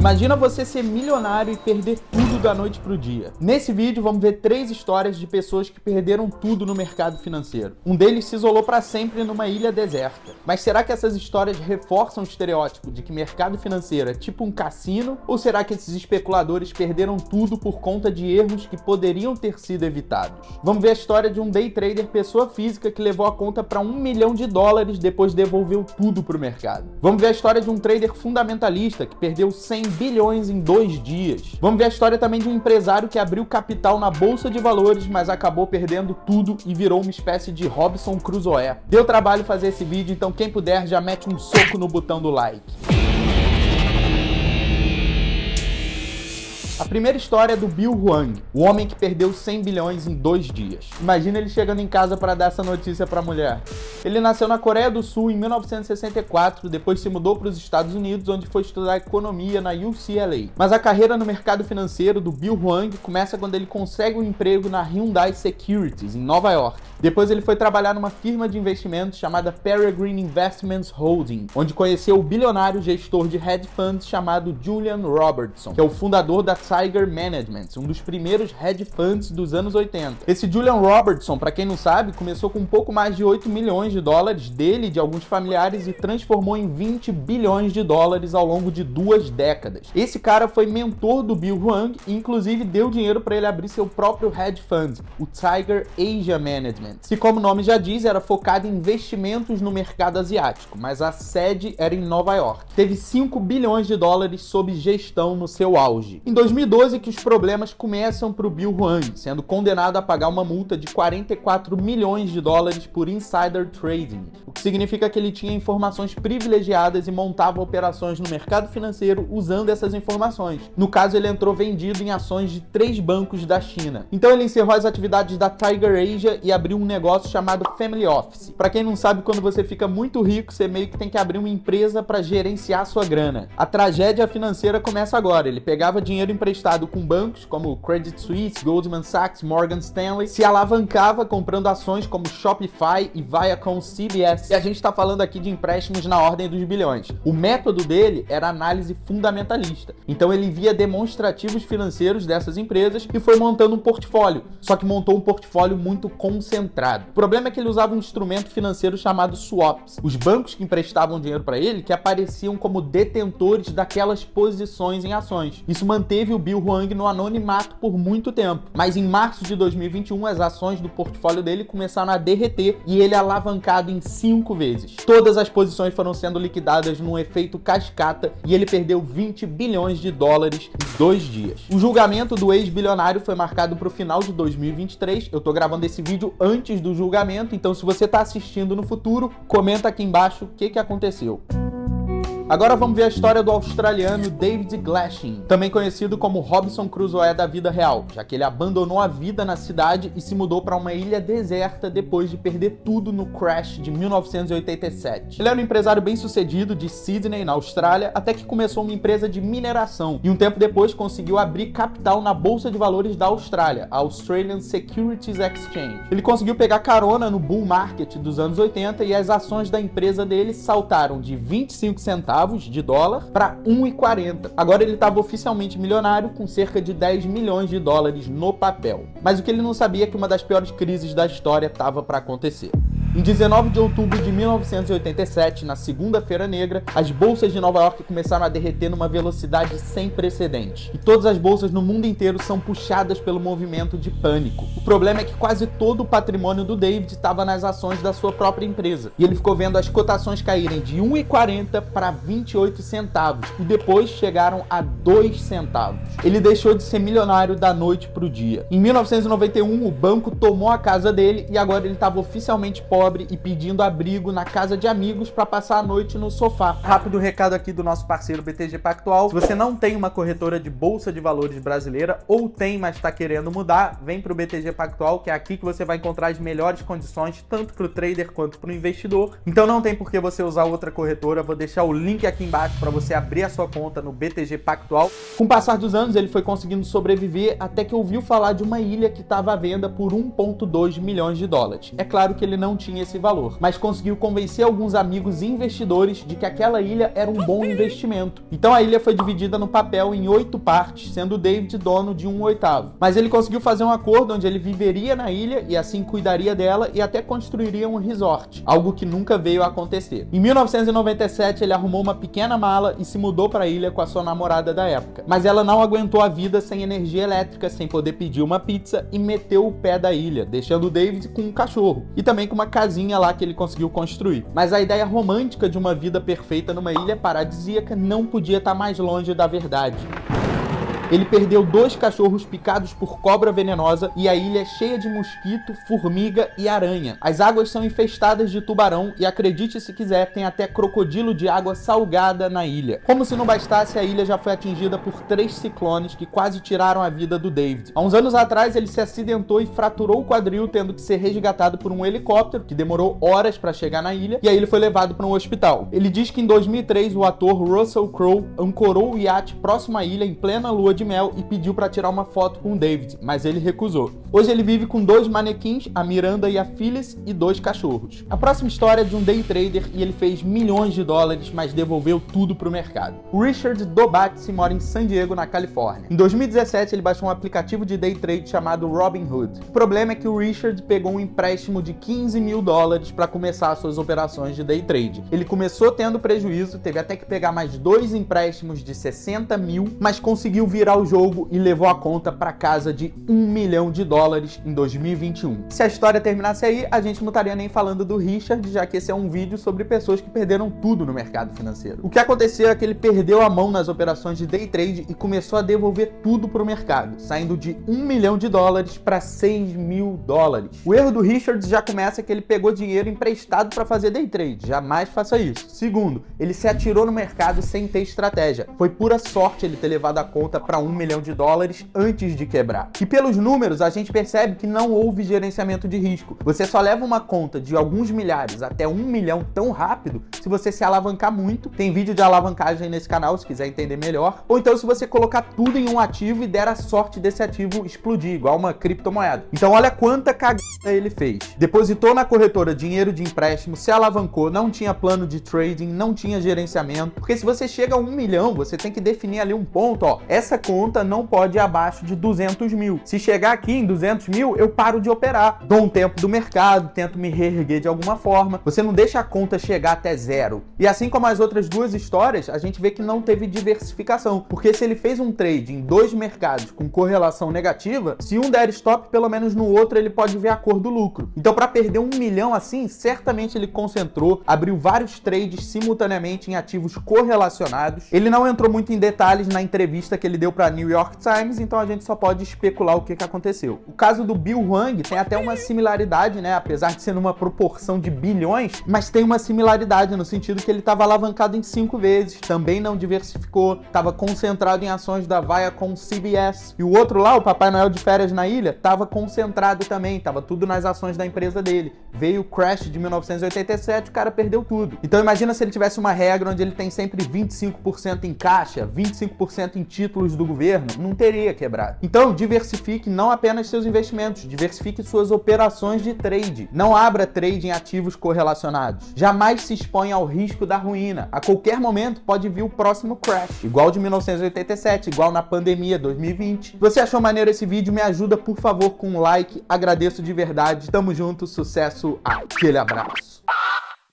Imagina você ser milionário e perder tudo da noite pro dia. Nesse vídeo vamos ver 3 histórias de pessoas que perderam tudo no mercado financeiro. Um deles se isolou para sempre numa ilha deserta. Mas será que essas histórias reforçam o estereótipo de que mercado financeiro é tipo um cassino? Ou será que esses especuladores perderam tudo por conta de erros que poderiam ter sido evitados? Vamos ver a história de um day trader pessoa física que levou a conta para $1 milhão depois devolveu tudo pro mercado. Vamos ver a história de um trader fundamentalista que perdeu 100 bilhões em 2 dias. Vamos ver a história também de um empresário que abriu capital na bolsa de valores, mas acabou perdendo tudo e virou uma espécie de Robinson Crusoe. Deu trabalho fazer esse vídeo, então quem puder já mete um soco no botão do like. A primeira história é do Bill Hwang, o homem que perdeu 100 bilhões em 2 dias. Imagina ele chegando em casa para dar essa notícia para a mulher. Ele nasceu na Coreia do Sul em 1964, depois se mudou para os Estados Unidos, onde foi estudar economia na UCLA. Mas a carreira no mercado financeiro do Bill Hwang começa quando ele consegue um emprego na Hyundai Securities, em Nova York. Depois ele foi trabalhar numa firma de investimentos chamada Peregrine Investments Holding, onde conheceu o bilionário gestor de hedge funds chamado Julian Robertson, que é o fundador da Tiger Management, um dos primeiros hedge funds dos anos 80. Esse Julian Robertson, para quem não sabe, começou com um pouco mais de $8 milhões dele e de alguns familiares e transformou em $20 bilhões ao longo de 2 décadas. Esse cara foi mentor do Bill Hwang e inclusive deu dinheiro para ele abrir seu próprio hedge fund, o Tiger Asia Management, que, como o nome já diz, era focado em investimentos no mercado asiático, mas a sede era em Nova York. Teve $5 bilhões sob gestão no seu auge. Em 2012 que os problemas começam para o Bill Hwang, sendo condenado a pagar uma multa de $44 milhões por insider trading, o que significa que ele tinha informações privilegiadas e montava operações no mercado financeiro usando essas informações. No caso, ele entrou vendido em ações de 3 bancos da China. Então ele encerrou as atividades da Tiger Asia e abriu um negócio chamado Family Office. Para quem não sabe, quando você fica muito rico, você meio que tem que abrir uma empresa para gerenciar sua grana. A tragédia financeira começa agora. Ele pegava dinheiro emprestado com bancos como Credit Suisse, Goldman Sachs, Morgan Stanley, se alavancava comprando ações como Shopify e Viacom CBS. E a gente está falando aqui de empréstimos na ordem dos bilhões. O método dele era análise fundamentalista. Então ele via demonstrativos financeiros dessas empresas e foi montando um portfólio. Só que montou um portfólio muito concentrado. O problema é que ele usava um instrumento financeiro chamado swaps. Os bancos que emprestavam dinheiro para ele que apareciam como detentores daquelas posições em ações. Isso manteve o Bill Hwang no anonimato por muito tempo. Mas em março de 2021, as ações do portfólio dele começaram a derreter e ele alavancado em 5 vezes. Todas as posições foram sendo liquidadas num efeito cascata e ele perdeu $20 bilhões em 2 dias. O julgamento do ex-bilionário foi marcado para o final de 2023. Eu tô gravando esse vídeo antes do julgamento, então se você tá assistindo no futuro, comenta aqui embaixo o que aconteceu. Agora vamos ver a história do australiano David Glashing, também conhecido como Robinson Crusoe da vida real, já que ele abandonou a vida na cidade e se mudou para uma ilha deserta depois de perder tudo no crash de 1987. Ele era um empresário bem sucedido de Sydney, na Austrália, até que começou uma empresa de mineração e um tempo depois conseguiu abrir capital na Bolsa de Valores da Austrália, a Australian Securities Exchange. Ele conseguiu pegar carona no bull market dos anos 80 e as ações da empresa dele saltaram de 25 centavos de dólar para 1,40. Agora ele estava oficialmente milionário com cerca de $10 milhões no papel. Mas o que ele não sabia é que uma das piores crises da história estava para acontecer. Em 19 de outubro de 1987, na Segunda-feira Negra, as bolsas de Nova York começaram a derreter numa velocidade sem precedentes. E todas as bolsas no mundo inteiro são puxadas pelo movimento de pânico. O problema é que quase todo o patrimônio do David estava nas ações da sua própria empresa. E ele ficou vendo as cotações caírem de 1,40 para 28 centavos. E depois chegaram a 2 centavos. Ele deixou de ser milionário da noite para o dia. Em 1991, o banco tomou a casa dele e agora ele estava oficialmente pobre e pedindo abrigo na casa de amigos para passar a noite no sofá. Rápido recado aqui do nosso parceiro BTG Pactual. Se você não tem uma corretora de bolsa de valores brasileira ou tem, mas está querendo mudar, vem para o BTG Pactual, que é aqui que você vai encontrar as melhores condições, tanto para o trader quanto para o investidor. Então não tem por que você usar outra corretora. Vou deixar o link aqui embaixo para você abrir a sua conta no BTG Pactual. Com o passar dos anos, ele foi conseguindo sobreviver até que ouviu falar de uma ilha que estava à venda por $1,2 milhões. É claro que ele não tinha tinha esse valor, mas conseguiu convencer alguns amigos investidores de que aquela ilha era um bom investimento. Então a ilha foi dividida no papel em 8 partes, sendo o David dono de 1/8. Mas ele conseguiu fazer um acordo onde ele viveria na ilha e assim cuidaria dela e até construiria um resort, algo que nunca veio a acontecer. Em 1997 ele arrumou uma pequena mala e se mudou para a ilha com a sua namorada da época, mas ela não aguentou a vida sem energia elétrica, sem poder pedir uma pizza e meteu o pé da ilha, deixando o David com um cachorro e também com uma casinha lá que ele conseguiu construir. Mas a ideia romântica de uma vida perfeita numa ilha paradisíaca não podia estar mais longe da verdade. Ele perdeu 2 cachorros picados por cobra venenosa e a ilha é cheia de mosquito, formiga e aranha. As águas são infestadas de tubarão e, acredite se quiser, tem até crocodilo de água salgada na ilha. Como se não bastasse, a ilha já foi atingida por 3 ciclones que quase tiraram a vida do David. Há uns anos atrás ele se acidentou e fraturou o quadril, tendo que ser resgatado por um helicóptero que demorou horas para chegar na ilha, e aí ele foi levado para um hospital. Ele diz que em 2003 o ator Russell Crowe ancorou o iate próximo à ilha em plena lua de mel e pediu para tirar uma foto com o David, mas ele recusou. Hoje ele vive com 2 manequins, a Miranda e a Phyllis, e 2 cachorros. A próxima história é de um day trader e ele fez milhões de dólares, mas devolveu tudo pro mercado. O Richard Dobatsi mora em San Diego, na Califórnia. Em 2017 ele baixou um aplicativo de day trade chamado Robinhood. O problema é que o Richard pegou um empréstimo de $15 mil para começar suas operações de day trade. Ele começou tendo prejuízo, teve até que pegar mais 2 empréstimos de 60 mil, mas conseguiu virar o jogo e levou a conta para casa de $1 milhão em 2021. Se a história terminasse aí, a gente não estaria nem falando do Richard, já que esse é um vídeo sobre pessoas que perderam tudo no mercado financeiro. O que aconteceu é que ele perdeu a mão nas operações de day trade e começou a devolver tudo para o mercado, saindo de $1 milhão para $6 mil. O erro do Richard já começa que ele pegou dinheiro emprestado para fazer day trade. Jamais faça isso. Segundo, ele se atirou no mercado sem ter estratégia. Foi pura sorte ele ter levado a conta para $1 milhão antes de quebrar. E pelos números, a gente percebe que não houve gerenciamento de risco. Você só leva uma conta de alguns milhares até $1 milhão tão rápido se você se alavancar muito. Tem vídeo de alavancagem nesse canal, se quiser entender melhor. Ou então se você colocar tudo em um ativo e der a sorte desse ativo explodir, igual uma criptomoeda. Então olha quanta cagada ele fez. Depositou na corretora dinheiro de empréstimo, se alavancou, não tinha plano de trading, não tinha gerenciamento. Porque se você chega a $1 milhão, você tem que definir ali um ponto, ó. Essa conta não pode ir abaixo de 200 mil. Se chegar aqui em 200 mil, eu paro de operar. Dou um tempo do mercado, tento me reerguer de alguma forma. Você não deixa a conta chegar até 0. E assim como as outras 2 histórias, a gente vê que não teve diversificação. Porque se ele fez um trade em 2 mercados com correlação negativa, se um der stop, pelo menos no outro ele pode ver a cor do lucro. Então para perder $1 milhão assim, certamente ele concentrou, abriu vários trades simultaneamente em ativos correlacionados. Ele não entrou muito em detalhes na entrevista que ele deu para New York Times, então a gente só pode especular o que aconteceu. O caso do Bill Hwang tem até uma similaridade, né? Apesar de ser numa proporção de bilhões, mas tem uma similaridade no sentido que ele estava alavancado em 5 vezes, também não diversificou, estava concentrado em ações da Viacom CBS. E o outro lá, o Papai Noel de férias na ilha, estava concentrado também, estava tudo nas ações da empresa dele. Veio o crash de 1987, o cara perdeu tudo. Então imagina se ele tivesse uma regra onde ele tem sempre 25% em caixa, 25% em títulos do governo, não teria quebrado. Então, diversifique não apenas seus investimentos, diversifique suas operações de trade. Não abra trade em ativos correlacionados. Jamais se exponha ao risco da ruína. A qualquer momento pode vir o próximo crash, igual de 1987, igual na pandemia 2020. Se você achou maneiro esse vídeo, me ajuda por favor com um like, agradeço de verdade. Tamo junto, sucesso, aquele abraço.